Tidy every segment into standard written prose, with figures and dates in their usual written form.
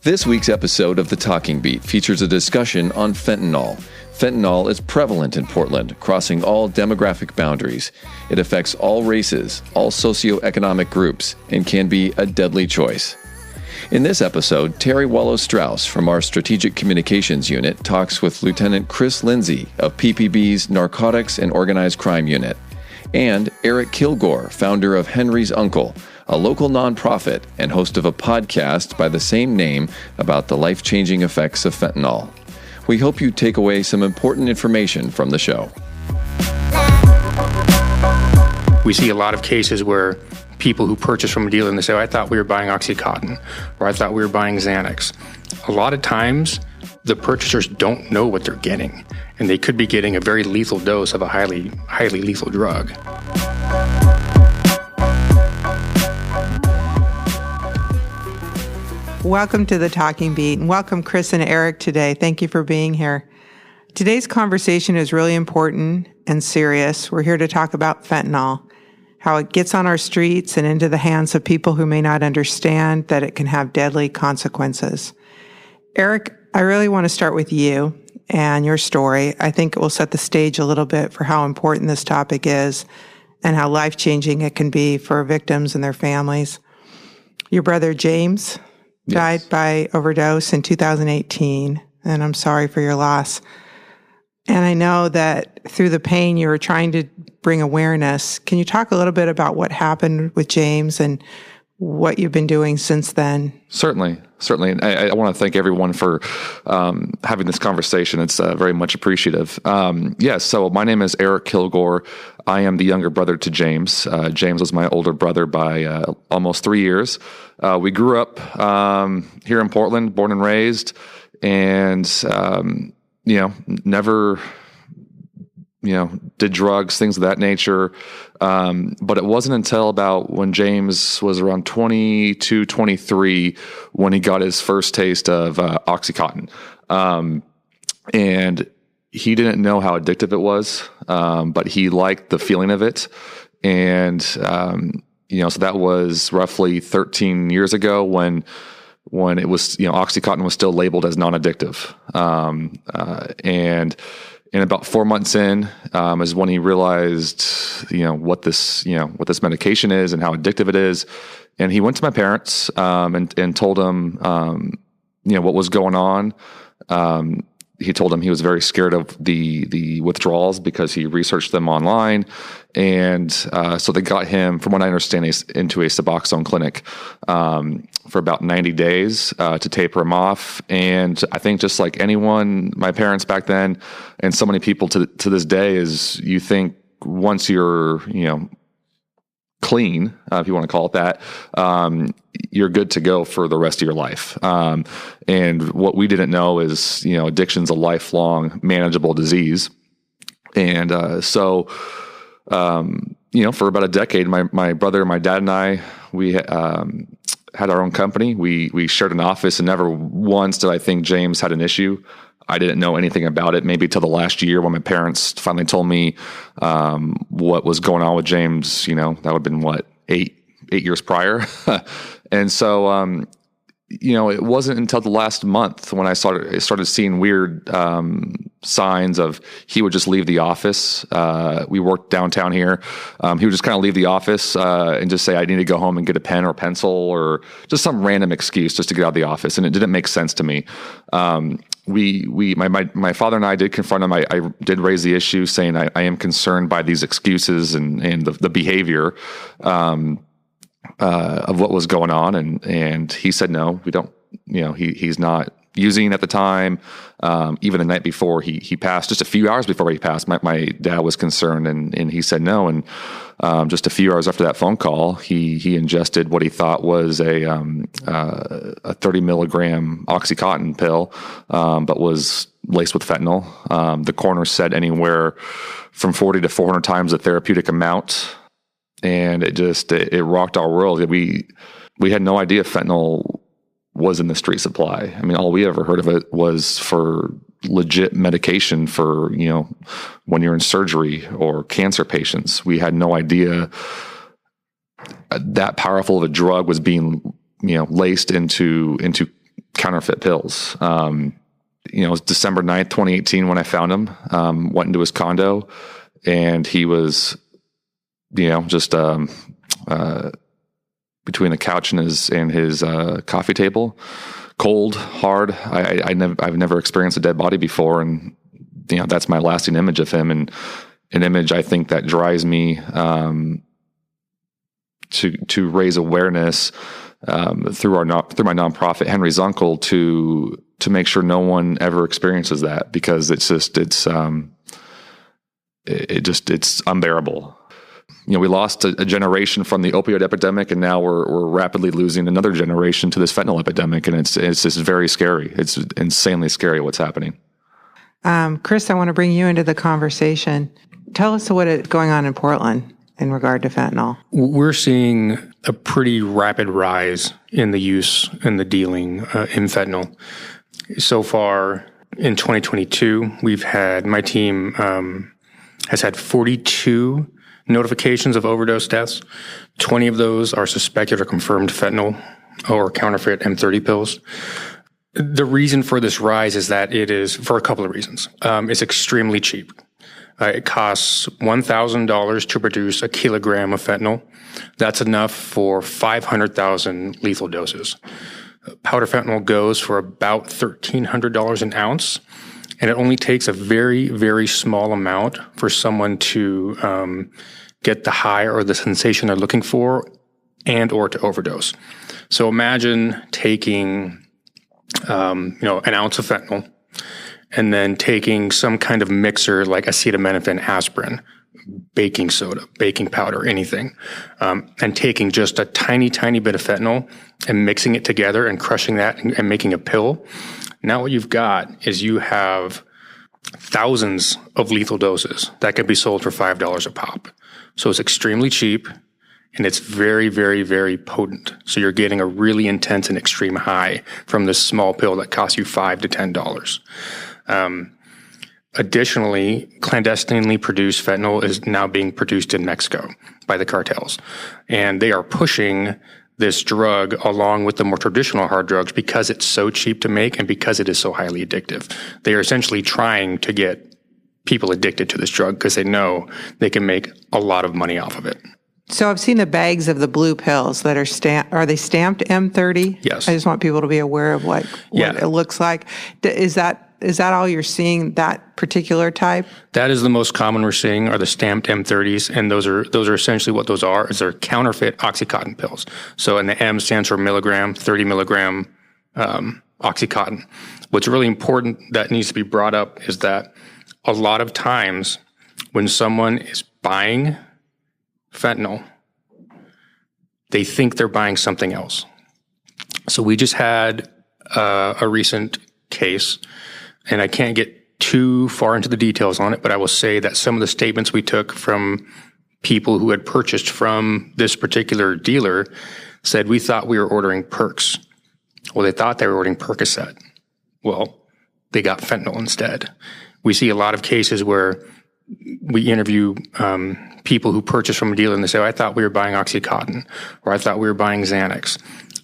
This week's episode of The Talking Beat features a discussion on fentanyl. Fentanyl is prevalent in Portland, crossing all demographic boundaries. It affects all races, all socioeconomic groups, and can be a deadly choice. In this episode, Terri Wallo-Strauss from our Strategic Communications Unit talks with Lieutenant Chris Lindsey of PPB's Narcotics and Organized Crime Unit, and Erik Kilgore, founder of Henry's Uncle, a local nonprofit and host of a podcast by the same name about the life-changing effects of fentanyl. We hope you take away some important information from the show. We see a lot of cases where people who purchase from a dealer and they say, I thought we were buying Oxycontin, or I thought we were buying Xanax. A lot of times, the purchasers don't know what they're getting, and they could be getting a very lethal dose of a highly lethal drug. Welcome to The Talking Beat, and welcome Chris and Erik today. Thank you for being here. Today's conversation is really important and serious. We're here to talk about fentanyl, how it gets on our streets and into the hands of people who may not understand that it can have deadly consequences. Erik, I really want to start with you and your story. I think it will set the stage a little bit for how important this topic is and how life-changing it can be for victims and their families. Your brother James died by overdose in 2018, and I'm sorry for your loss. And I know that through the pain, you were trying to bring awareness. Can you talk a little bit about what happened with James and what you've been doing since then? Certainly. And I want to thank everyone for having this conversation. It's very much appreciative. So my name is Erik Kilgore. I am the younger brother to James. James was my older brother by almost 3 years. We grew up here in Portland, born and raised, and never did drugs, things of that nature. But it wasn't until about when James was around 22, 23, when he got his first taste of Oxycontin. And he didn't know how addictive it was, but he liked the feeling of it. And, so that was roughly 13 years ago when it was, Oxycontin was still labeled as non-addictive. And about 4 months in, is when he realized, what this medication is and how addictive it is. And he went to my parents, and told them, what was going on. He told them he was very scared of the withdrawals because he researched them online. And, so they got him, from what I understand, into a Suboxone clinic, for about 90 days, to taper him off. And I think just like anyone, my parents back then, and so many people to this day, is you think once you're, clean, if you want to call it that, you're good to go for the rest of your life. And what we didn't know is, addiction's a lifelong manageable disease. And, for about a decade, my brother, my dad, and I, we had our own company. We shared an office, and never once did I think James had an issue. I didn't know anything about it, maybe till the last year when my parents finally told me what was going on with James. That would have been, 8 years prior. And so, it wasn't until the last month when I started seeing weird signs of he would just leave the office. We worked downtown here. He would just kind of leave the office and just say, I need to go home and get a pen or pencil, or just some random excuse just to get out of the office. And it didn't make sense to me. My father and I did confront him. I did raise the issue, saying I am concerned by these excuses and the behavior of what was going on, and he said no, we don't. He's not using at the time. Even the night before he passed, just a few hours before he passed, my dad was concerned, and he said no. And just a few hours after that phone call, he ingested what he thought was a 30 milligram Oxycontin pill, but was laced with fentanyl. The coroner said anywhere from 40 to 400 times the therapeutic amount. And it rocked our world. We had no idea fentanyl was in the street supply. I mean, all we ever heard of it was for legit medication for, when you're in surgery or cancer patients. We had no idea that powerful of a drug was being, laced into counterfeit pills. It was December 9th, 2018 when I found him, went into his condo, and he was, just between the couch and his coffee table, cold, hard. I've never experienced a dead body before, and that's my lasting image of him, and an image I think that drives me to raise awareness through my nonprofit Henry's Uncle to make sure no one ever experiences that, because it's unbearable. We lost a generation from the opioid epidemic, and now we're rapidly losing another generation to this fentanyl epidemic, and it's just very scary. It's insanely scary what's happening. Chris, I want to bring you into the conversation. Tell us what is going on in Portland in regard to fentanyl. We're seeing a pretty rapid rise in the use and the dealing in fentanyl. So far in 2022, my team has had 42 notifications of overdose deaths. 20 of those are suspected or confirmed fentanyl or counterfeit M30 pills. The reason for this rise is that it is for a couple of reasons. It's extremely cheap. It costs $1,000 to produce a kilogram of fentanyl. That's enough for 500,000 lethal doses. Powder fentanyl goes for about $1,300 an ounce, and it only takes a very, very small amount for someone to get the high or the sensation they're looking for and or to overdose. So imagine taking an ounce of fentanyl and then taking some kind of mixer like acetaminophen, aspirin, baking soda, baking powder, anything, and taking just a tiny, tiny bit of fentanyl and mixing it together and crushing that and making a pill. Now what you've got is you have thousands of lethal doses that can be sold for $5 a pop. So it's extremely cheap, and it's very, very, very potent. So you're getting a really intense and extreme high from this small pill that costs you $5 to $10. Additionally, clandestinely produced fentanyl is now being produced in Mexico by the cartels. And they are pushing this drug along with the more traditional hard drugs because it's so cheap to make and because it is so highly addictive. They are essentially trying to get people addicted to this drug because they know they can make a lot of money off of it. So I've seen the bags of the blue pills that are stamped. Are they stamped M30? Yes. I just want people to be aware of what it looks like. Is that all you're seeing, that particular type? That is the most common we're seeing are the stamped M30s, and those are essentially what those are, is they're counterfeit Oxycontin pills. So, and the M stands for milligram, 30 milligram Oxycontin. What's really important that needs to be brought up is that a lot of times when someone is buying fentanyl, they think they're buying something else. So we just had a recent case, and I can't get too far into the details on it, but I will say that some of the statements we took from people who had purchased from this particular dealer said, we thought we were ordering perks. Well, they thought they were ordering Percocet. Well, they got fentanyl instead. We see a lot of cases where we interview people who purchase from a dealer and they say, I thought we were buying Oxycontin, or I thought we were buying Xanax.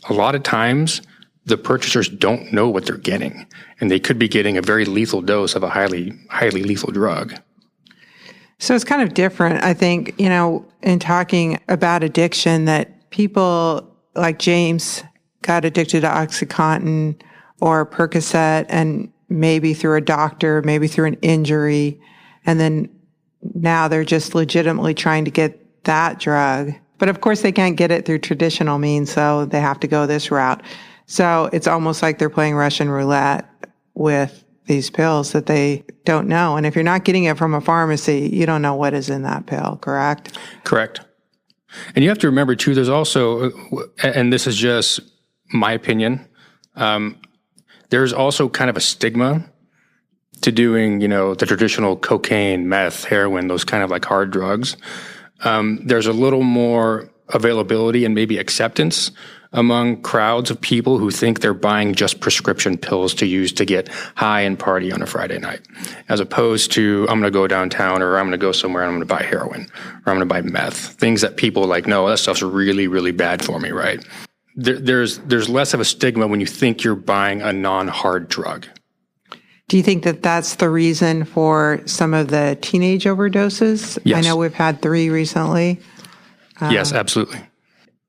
A lot of times, the purchasers don't know what they're getting, and they could be getting a very lethal dose of a highly, highly lethal drug. So it's kind of different, I think, in talking about addiction, that people like James got addicted to Oxycontin or Percocet, and maybe through a doctor, maybe through an injury, and then now they're just legitimately trying to get that drug. But of course, they can't get it through traditional means, so they have to go this route. So it's almost like they're playing Russian roulette with these pills that they don't know. And if you're not getting it from a pharmacy, you don't know what is in that pill, correct? Correct. And you have to remember, too, there's also, and this is just my opinion, there's also kind of a stigma to doing, the traditional cocaine, meth, heroin, those kind of like hard drugs. There's a little more availability and maybe acceptance among crowds of people who think they're buying just prescription pills to use to get high and party on a Friday night, as opposed to I'm going to go downtown, or I'm going to go somewhere and I'm going to buy heroin, or I'm going to buy meth, things that people like, no, that stuff's really, really bad for me, right? there's less of a stigma when you think you're buying a non-hard drug. Do you think that that's the reason for some of the teenage overdoses? Yes. I know we've had 3 recently. Yes, absolutely.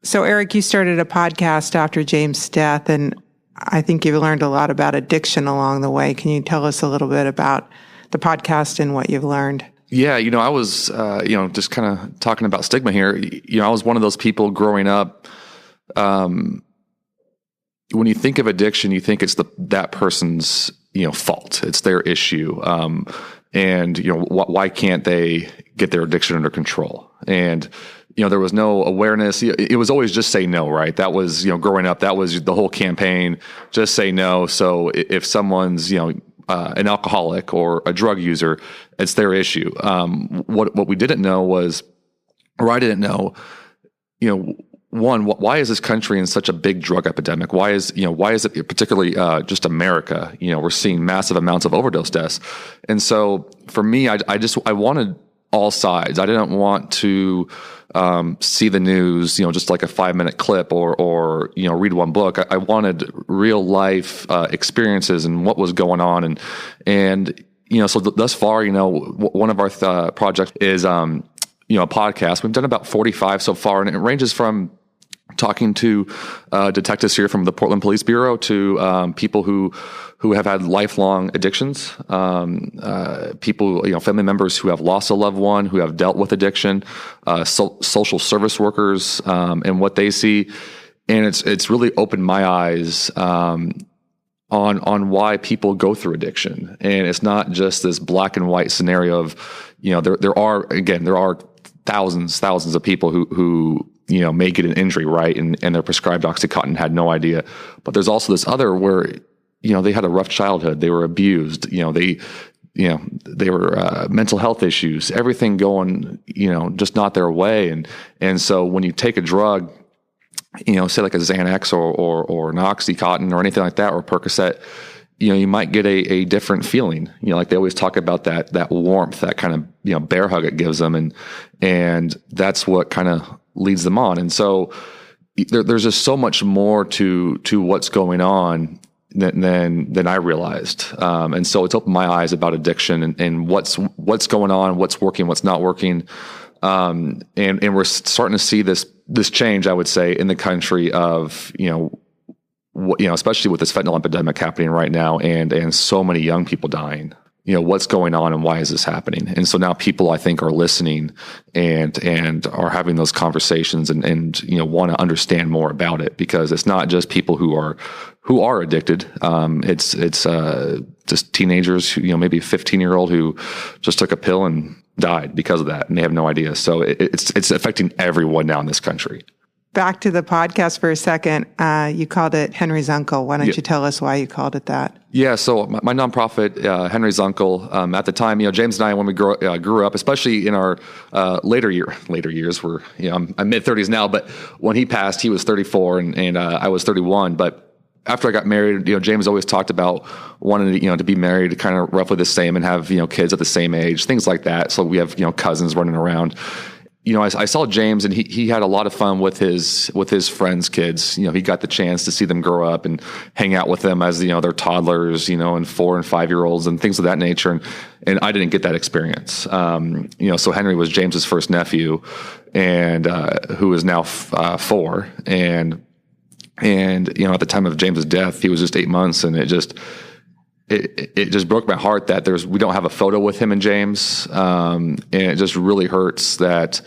So, Erik, you started a podcast after James' death, and I think you've learned a lot about addiction along the way. Can you tell us a little bit about the podcast and what you've learned? Yeah, I was, just kind of talking about stigma here. I was one of those people growing up. When you think of addiction, you think it's that person's, fault. It's their issue. And why can't they get their addiction under control? And there was no awareness. It was always just say no, right? That was, growing up, that was the whole campaign. Just say no. So if someone's, an alcoholic or a drug user, it's their issue. What we didn't know was, or I didn't know, one, why is this country in such a big drug epidemic? Why is it particularly just America? We're seeing massive amounts of overdose deaths. And so for me, I wanted all sides. I didn't want to see the news, just like a 5-minute clip or read one book. I wanted real life experiences and what was going on. And so thus far, one of our projects is, a podcast. We've done about 45 so far, and it ranges from talking to detectives here from the Portland Police Bureau to people who have had lifelong addictions, people, family members who have lost a loved one, who have dealt with addiction, social service workers, and what they see. And it's really opened my eyes on why people go through addiction. And it's not just this black and white scenario of, there are thousands of people who may get an injury, right? And they're prescribed Oxycontin, had no idea. But there's also this other where, they had a rough childhood. They were abused. They were mental health issues, everything going, just not their way. And so when you take a drug, say like a Xanax or an Oxycontin or anything like that, or Percocet, you might get a different feeling. Like they always talk about that warmth, that kind of, bear hug it gives them. And that's what kind of leads them on. And so there's just so much more to what's going on than I realized. And so it's opened my eyes about addiction and what's going on, what's working, what's not working. And we're starting to see this change, I would say, in the country of, especially with this fentanyl epidemic happening right now and so many young people dying. What's going on and why is this happening? And so now people, I think, are listening and are having those conversations and want to understand more about it, because it's not just people who are addicted. It's just teenagers who, maybe a 15-year-old who just took a pill and died because of that, and they have no idea. So it's affecting everyone now in this country. Back to the podcast for a second. You called it Henry's Uncle. Why don't you tell us why you called it that? Yeah, so my nonprofit, Henry's Uncle, at the time, James and I, when we grew up, especially in our later years, I'm mid-30s now, but when he passed, he was 34 and I was 31. But after I got married, James always talked about wanting to, to be married kind of roughly the same and have, kids at the same age, things like that. So we have, cousins running around. I saw James and he had a lot of fun with his friends' kids. He got the chance to see them grow up and hang out with them as, they're toddlers, and 4 and 5-year-olds and things of that nature. And I didn't get that experience. So Henry was James's first nephew and, who is now 4. And at the time of James's death, he was just 8 months, and it just broke my heart that we don't have a photo with him and James. And it just really hurts that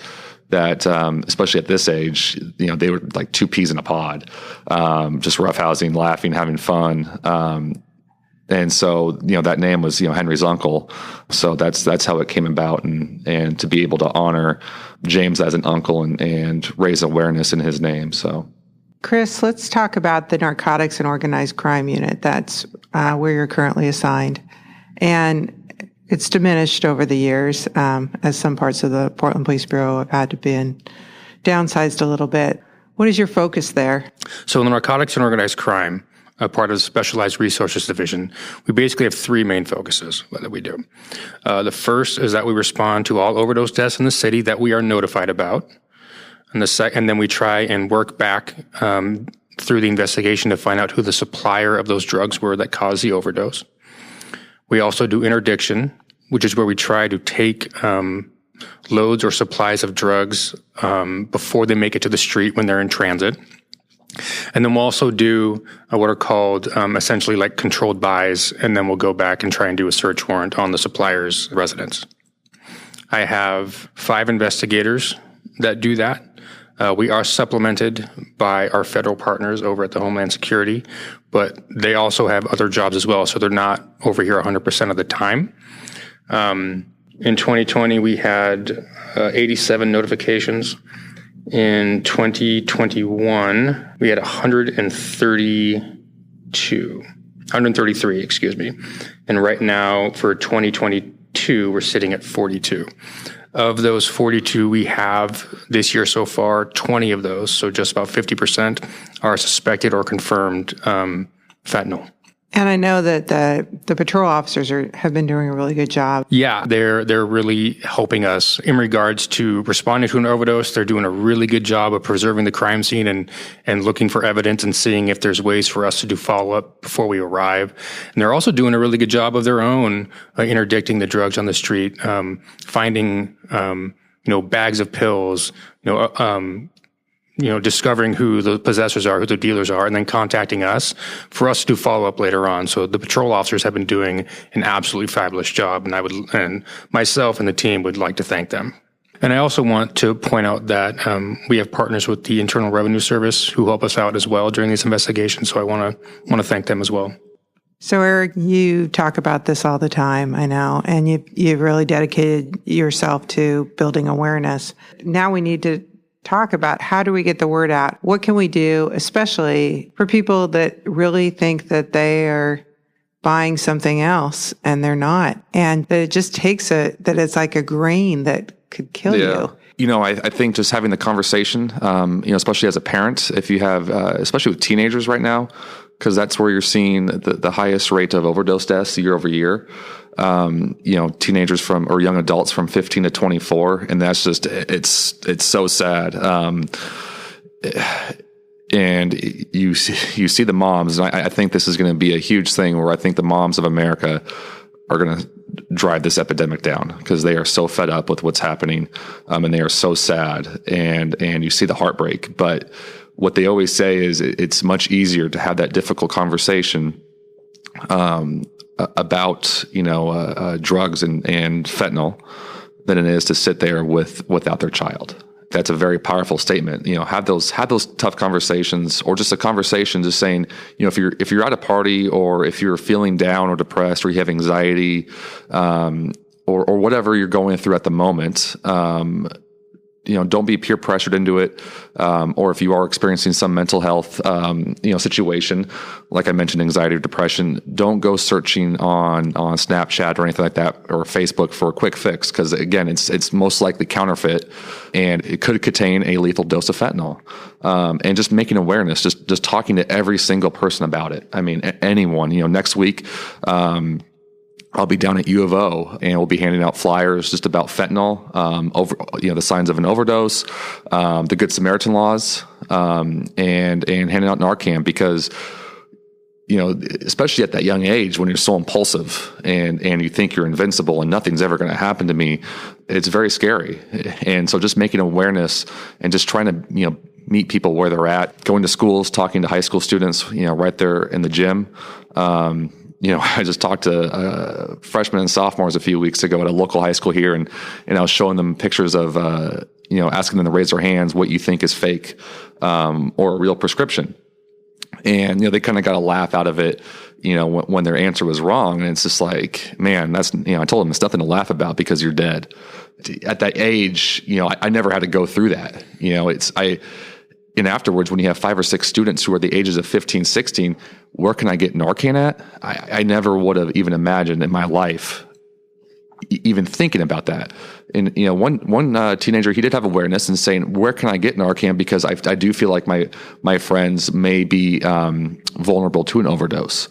especially at this age, they were like 2 peas in a pod, just roughhousing, laughing, having fun. And so, that name was, Henry's Uncle. So that's how it came about, and to be able to honor James as an uncle and raise awareness in his name. So. Chris, let's talk about the Narcotics and Organized Crime Unit. That's where you're currently assigned. And it's diminished over the years, as some parts of the Portland Police Bureau have had to be downsized a little bit. What is your focus there? So in the Narcotics and Organized Crime, a part of the Specialized Resources Division, we basically have 3 main focuses that we do. The first is that we respond to all overdose deaths in the city that we are notified about. And then we try and work back through the investigation to find out who the supplier of those drugs were that caused the overdose. We also do interdiction, which is where we try to take loads or supplies of drugs before they make it to the street when they're in transit. And then we'll also do what are called essentially like controlled buys, and then we'll go back and try and do a search warrant on the supplier's residence. I have 5 investigators that do that. We are supplemented by our federal partners over at the Homeland Security, but they also have other jobs as well, so they're not over here 100% of the time. In 2020, we had 87 notifications. In 2021, we had 133, excuse me. And right now for 2022, we're sitting at 42. Of those 42 we have this year so far, 20 of those, so just about 50%, are suspected or confirmed fentanyl. And I know that the patrol officers have been doing a really good job. Yeah, they're really helping us in regards to responding to an overdose. They're doing a really good job of preserving the crime scene and looking for evidence and seeing if there's ways for us to do follow-up before we arrive. And they're also doing a really good job of their own interdicting the drugs on the street, finding bags of pills, discovering who the possessors are, who the dealers are, and then contacting us for us to do follow-up later on. So the patrol officers have been doing an absolutely fabulous job, and myself and the team would like to thank them. And I also want to point out that we have partners with the Internal Revenue Service who help us out as well during these investigations, so I want to thank them as well. So Erik, you talk about this all the time, I know, and you've really dedicated yourself to building awareness. Now we need to talk about how do we get the word out? What can we do, especially for people that really think that they are buying something else and they're not, and that it just takes that it's like a grain that could kill you. I think just having the conversation, especially as a parent, if you have, especially with teenagers right now, because that's where you're seeing the highest rate of overdose deaths year over year. Teenagers or young adults from 15 to 24. And that's just, it's so sad. And you see the moms, and I think this is going to be a huge thing where I think the moms of America are going to drive this epidemic down because they are so fed up with what's happening. And they are so sad, and you see the heartbreak. But what they always say is it's much easier to have that difficult conversation, about drugs and fentanyl than it is to sit there without their child. That's a very powerful statement. Have those tough conversations, or just a conversation just saying, if you're at a party, or if you're feeling down or depressed, or you have anxiety, or whatever you're going through at the moment, don't be peer pressured into it. Or if you are experiencing some mental health, situation, like I mentioned, anxiety or depression, don't go searching on Snapchat or anything like that, or Facebook for a quick fix. Cause again, it's most likely counterfeit, and it could contain a lethal dose of fentanyl. And just making awareness, just talking to every single person about it. I mean, anyone, next week, I'll be down at U of O, and we'll be handing out flyers just about fentanyl, the signs of an overdose, the Good Samaritan laws, and handing out Narcan, because, especially at that young age when you're so impulsive and you think you're invincible and nothing's ever going to happen to me, it's very scary. And so just making awareness and just trying to, meet people where they're at, going to schools, talking to high school students, right there in the gym. I just talked to freshmen and sophomores a few weeks ago at a local high school here, and I was showing them pictures of, asking them to raise their hands what you think is fake, or a real prescription. And, they kind of got a laugh out of it, when their answer was wrong. And it's just like, man, that's, I told them it's nothing to laugh about because you're dead. At that age, I never had to go through that. And afterwards, when you have 5 or 6 students who are the ages of 15, 16, where can I get Narcan at? I never would have even imagined in my life even thinking about that. And, one teenager, he did have awareness and saying, where can I get Narcan? Because I do feel like my friends may be vulnerable to an overdose.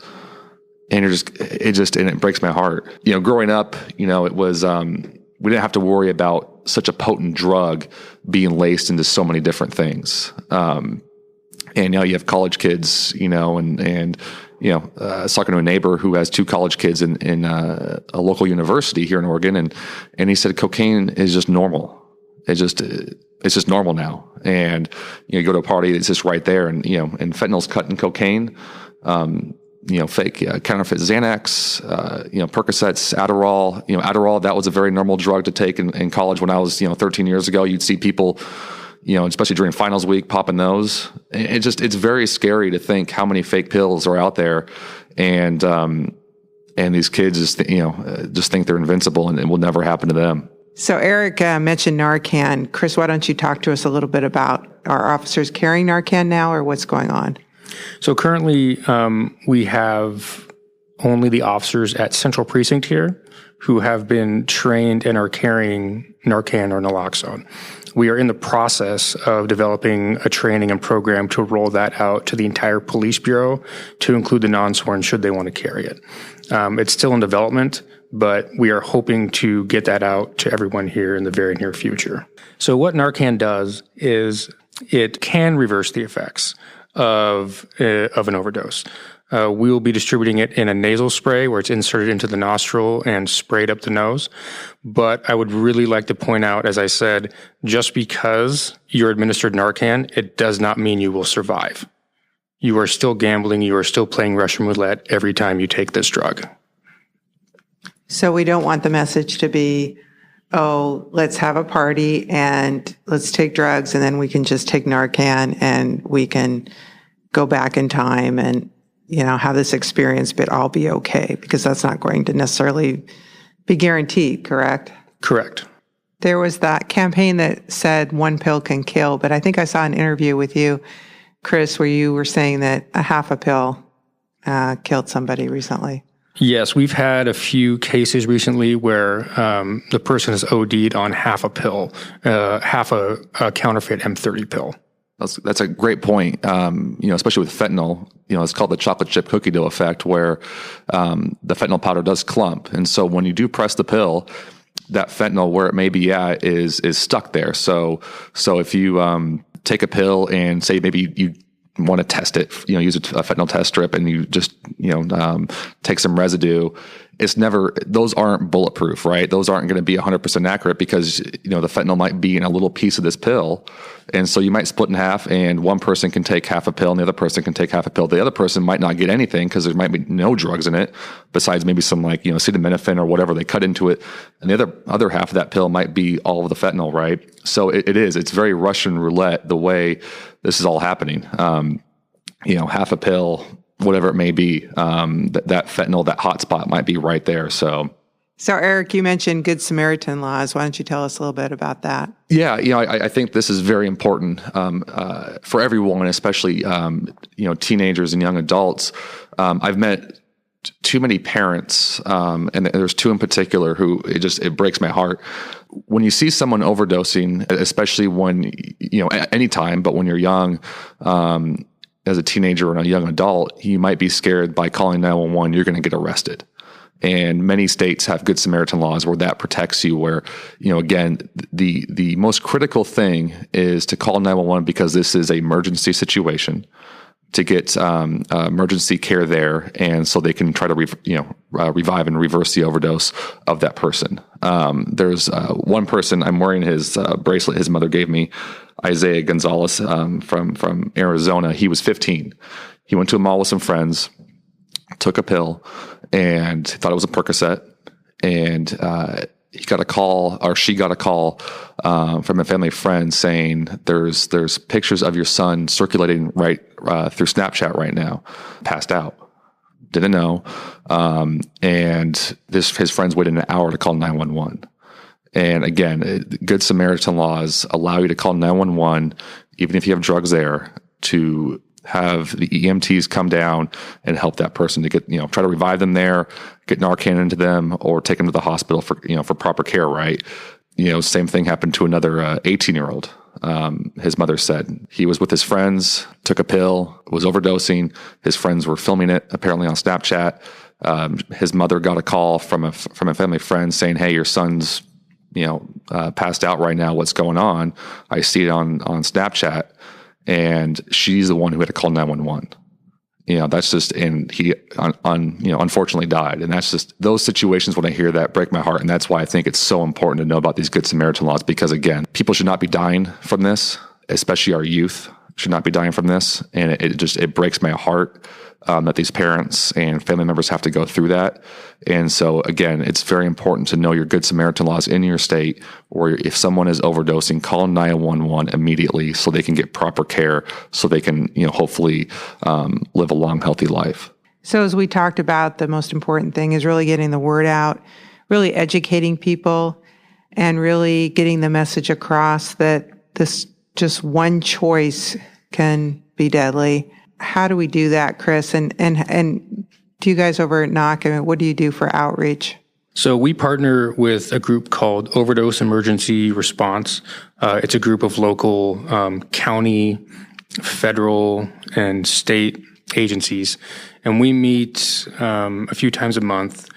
And it breaks my heart. Growing up, it was, we didn't have to worry about such a potent drug being laced into so many different things. And you have college kids, and I was talking to a neighbor who has 2 college kids in a local university here in Oregon, and he said cocaine is just normal. It's just normal now. And you go to a party, it's just right there, and and fentanyl's cut in cocaine. Fake counterfeit Xanax, Percocets, Adderall. Adderall, that was a very normal drug to take in college when I was 13 years ago. You'd see people, especially during finals week, popping those. It's very scary to think how many fake pills are out there, and these kids just think they're invincible and it will never happen to them. So Erik mentioned Narcan. Chris, why don't you talk to us a little bit about, are officers carrying Narcan now, or what's going on? So currently, we have only the officers at Central Precinct here who have been trained and are carrying Narcan or naloxone. We are in the process of developing a training and program to roll that out to the entire police bureau to include the non-sworn should they want to carry it. It's still in development, but we are hoping to get that out to everyone here in the very near future. So what Narcan does is it can reverse the effects of an overdose. We will be distributing it in a nasal spray where it's inserted into the nostril and sprayed up the nose. But I would really like to point out, as I said, just because you're administered Narcan, it does not mean you will survive. You are still gambling. You are still playing Russian roulette every time you take this drug. So we don't want the message to be, oh, let's have a party and let's take drugs and then we can just take Narcan and we can go back in time and, have this experience, but I'll be okay, because that's not going to necessarily be guaranteed, correct? Correct. There was that campaign that said one pill can kill, but I think I saw an interview with you, Chris, where you were saying that a half a pill killed somebody recently. Yes, we've had a few cases recently where the person has OD'd on half a pill, half a counterfeit M30 pill. That's a great point. Especially with fentanyl, it's called the chocolate chip cookie dough effect, where the fentanyl powder does clump. And so when you do press the pill, that fentanyl, where it may be at, is stuck there. So if you take a pill and say maybe you want to test it, use a fentanyl test strip, and you just, take some residue, those aren't bulletproof, right? Those aren't going to be 100% accurate because, the fentanyl might be in a little piece of this pill. And so you might split in half and one person can take half a pill and the other person can take half a pill. The other person might not get anything because there might be no drugs in it besides maybe some acetaminophen or whatever they cut into it. And the other half of that pill might be all of the fentanyl, right? So it's very Russian roulette the way this is all happening. Half a pill, whatever it may be, that fentanyl, that hot spot might be right there. So Erik, you mentioned Good Samaritan laws. Why don't you tell us a little bit about that? Yeah, I think this is very important for everyone, especially teenagers and young adults. I've met too many parents, and there's 2 in particular who it breaks my heart. When you see someone overdosing, especially when anytime, but when you're young, as a teenager or a young adult, you might be scared by calling 911, you're going to get arrested. And many states have Good Samaritan laws where that protects you, where, again, the most critical thing is to call 911 because this is an emergency situation, to get emergency care there, and so they can try to revive and reverse the overdose of that person. There's one person, I'm wearing his bracelet his mother gave me, Isaiah Gonzalez from Arizona. He was 15. He went to a mall with some friends, took a pill, and thought it was a Percocet, and he got a call, or she got a call from a family friend saying there's pictures of your son circulating right through Snapchat right now, passed out. Didn't know, and his friends waited an hour to call 911. And again, Good Samaritan laws allow you to call 911, even if you have drugs there, to have the EMTs come down and help that person to get, try to revive them there, get Narcan into them, or take them to the hospital for proper care, right? Same thing happened to another 18-year-old. His mother said he was with his friends, took a pill, was overdosing. His friends were filming it, apparently on Snapchat. His mother got a call from a family friend saying, "Hey, your son's passed out right now. What's going on? I see it on Snapchat." and she's the one who had to call 911. That's just, and he, unfortunately died. And that's just, those situations when I hear that break my heart. And that's why I think it's so important to know about these Good Samaritan laws, because again, people should not be dying from this, especially our youth should not be dying from this. And it breaks my heart that these parents and family members have to go through that. And so again, it's very important to know your Good Samaritan laws in your state, or if someone is overdosing, call 911 immediately so they can get proper care, so they can, hopefully live a long, healthy life. So as we talked about, the most important thing is really getting the word out, really educating people, and really getting the message across that this just one choice can be deadly. How do we do that, Chris? And do you guys over at NOC, what do you do for outreach? So we partner with a group called Overdose Emergency Response. It's a group of local county, federal, and state agencies. And we meet a few times a month.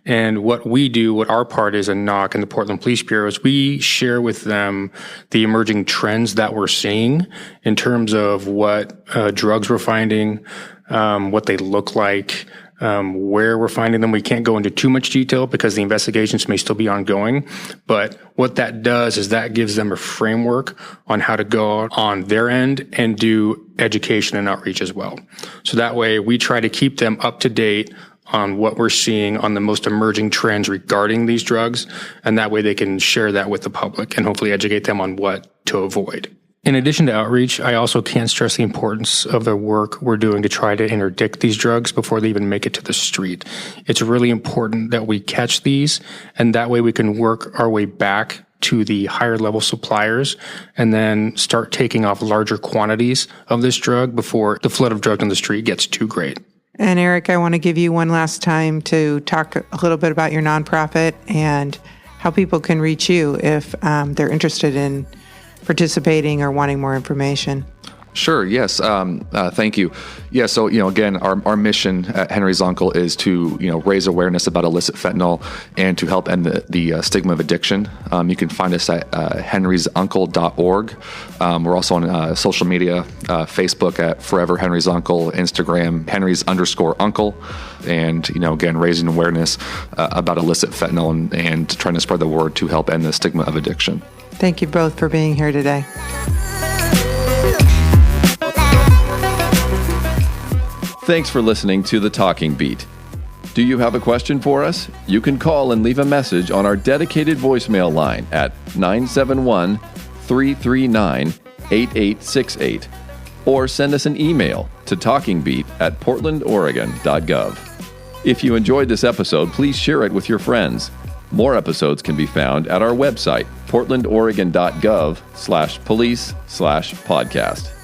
And what we do, what our part is in NOC and the Portland Police Bureau, is we share with them the emerging trends that we're seeing in terms of what drugs we're finding, what they look like, where we're finding them. We can't go into too much detail because the investigations may still be ongoing. But what that does is that gives them a framework on how to go on their end and do education and outreach as well. So that way we try to keep them up to date on what we're seeing on the most emerging trends regarding these drugs. And that way they can share that with the public and hopefully educate them on what to avoid. In addition to outreach, I also can't stress the importance of the work we're doing to try to interdict these drugs before they even make it to the street. It's really important that we catch these, and that way we can work our way back to the higher level suppliers and then start taking off larger quantities of this drug before the flood of drugs on the street gets too great. And Erik, I want to give you one last time to talk a little bit about your nonprofit and how people can reach you if they're interested in participating or wanting more information. Sure. Yes. Thank you. Yeah. So, again, our mission at Henry's Uncle is to, raise awareness about illicit fentanyl and to help end the stigma of addiction. You can find us at henrysuncle.org. We're also on social media, Facebook at Forever Henry's Uncle, Instagram, Henry's_uncle. And, again, raising awareness about illicit fentanyl and trying to spread the word to help end the stigma of addiction. Thank you both for being here today. Thanks for listening to The Talking Beat. Do you have a question for us? You can call and leave a message on our dedicated voicemail line at 971-339-8868 or send us an email to talkingbeat@portlandoregon.gov. If you enjoyed this episode, please share it with your friends. More episodes can be found at our website, portlandoregon.gov/police/podcast.